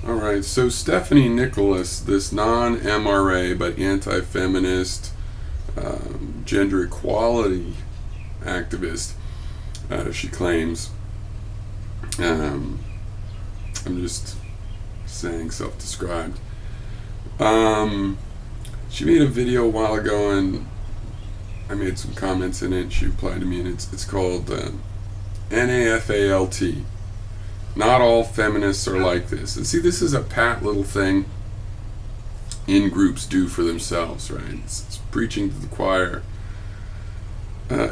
All right, so Stephanie Nicholas, this non-MRA but anti-feminist, gender equality activist, she claims, I'm just saying self-described, she made a video a while ago and I made some comments in it and she replied to me, and it's called NAFALT. Not all feminists are like this. And see, this is a pat little thing in groups do for themselves, right? It's preaching to the choir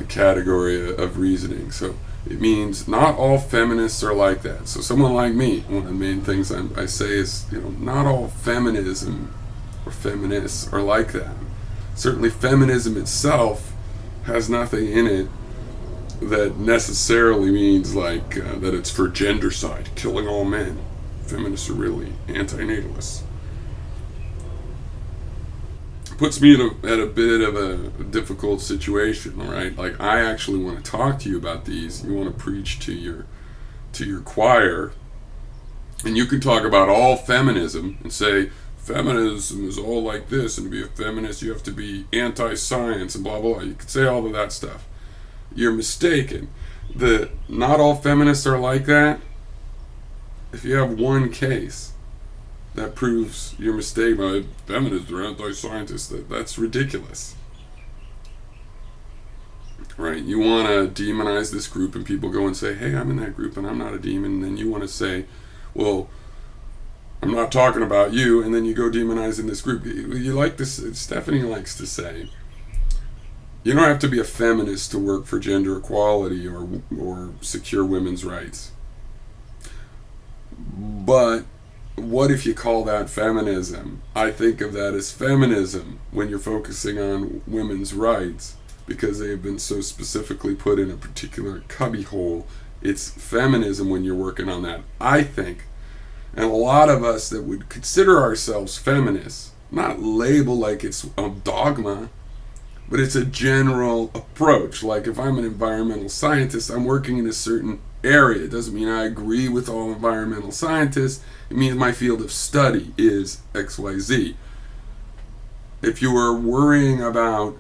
category of reasoning. So it means not all feminists are like that. So someone like me, one of the main things I say is, not all feminism or feminists are like that. Certainly feminism itself has nothing in it that necessarily means that it's for gendercide, killing all men. Feminists are really anti-natalists. Puts me at a bit of a difficult situation, all right? Like, I actually want to talk to you about these. You want to preach to your choir, and you can talk about all feminism and say feminism is all like this, and to be a feminist you have to be anti-science and blah blah blah. You can say all of that stuff. You're mistaken. Not all feminists are like that. If you have one case that proves your mistake, feminists are anti-scientists, that's ridiculous. Right? You want to demonize this group and people go and say, hey, I'm in that group and I'm not a demon, and then you want to say, well, I'm not talking about you, and then you go demonizing this group. You like this, Stephanie likes to say, you don't have to be a feminist to work for gender equality or secure women's rights. But what if you call that feminism? I think of that as feminism when you're focusing on women's rights because they have been so specifically put in a particular cubbyhole. It's feminism when you're working on that, I think. And a lot of us that would consider ourselves feminists, not label like it's a dogma, but it's a general approach. Like if I'm an environmental scientist, I'm working in a certain area. It doesn't mean I agree with all environmental scientists. It means my field of study is XYZ. If you were worrying about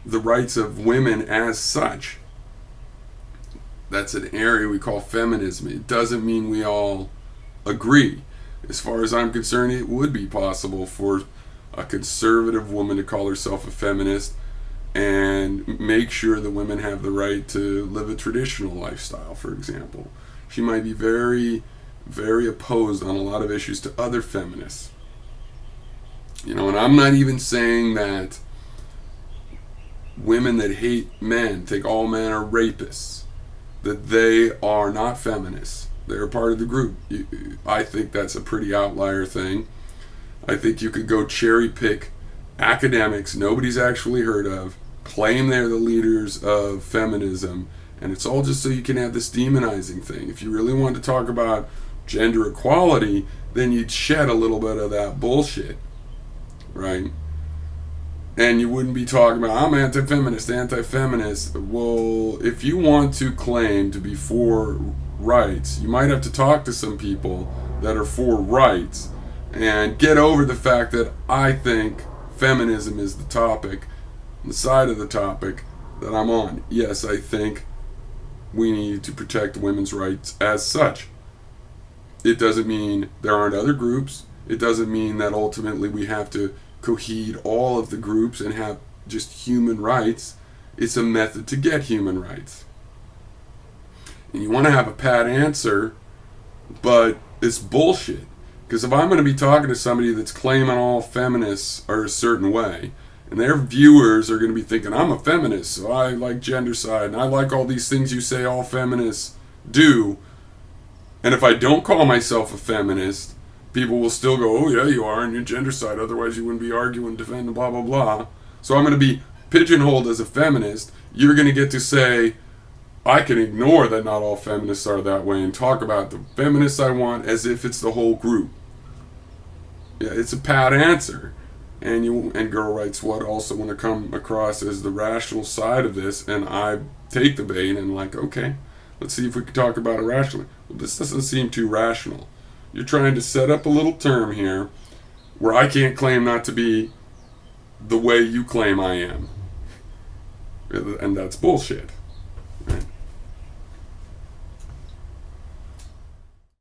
the rights of women as such, that's an area we call feminism. It doesn't mean we all agree. As far as I'm concerned, it would be possible for a conservative woman to call herself a feminist and make sure that women have the right to live a traditional lifestyle, for example. She might be very, very opposed on a lot of issues to other feminists. And I'm not even saying that women that hate men, think all men are rapists, that they are not feminists. They're a part of the group. I think that's a pretty outlier thing. I think you could go cherry pick academics nobody's actually heard of, claim they're the leaders of feminism, and it's all just so you can have this demonizing thing. If you really want to talk about gender equality, then you'd shed a little bit of that bullshit, right? And you wouldn't be talking about, I'm anti-feminist. Well, if you want to claim to be for rights, you might have to talk to some people that are for rights and get over the fact that I think feminism is the topic, the side of the topic that I'm on. Yes, I think we need to protect women's rights as such. It doesn't mean there aren't other groups. It doesn't mean that ultimately we have to coheed all of the groups and have just human rights. It's a method to get human rights. And you want to have a pat answer, but it's bullshit. Because if I'm going to be talking to somebody that's claiming all feminists are a certain way, and their viewers are going to be thinking, I'm a feminist, so I like gendercide, and I like all these things you say all feminists do, and if I don't call myself a feminist, people will still go, oh yeah, you are, and you're gendercide, otherwise you wouldn't be arguing, defending, blah, blah, blah. So I'm going to be pigeonholed as a feminist. You're going to get to say, I can ignore that not all feminists are that way and talk about the feminists I want as if it's the whole group. Yeah, it's a pat answer. And girl rights what also want to come across as the rational side of this, and I take the bait and like, okay, let's see if we can talk about it rationally. Well, this doesn't seem too rational. You're trying to set up a little term here where I can't claim not to be the way you claim I am. And that's bullshit.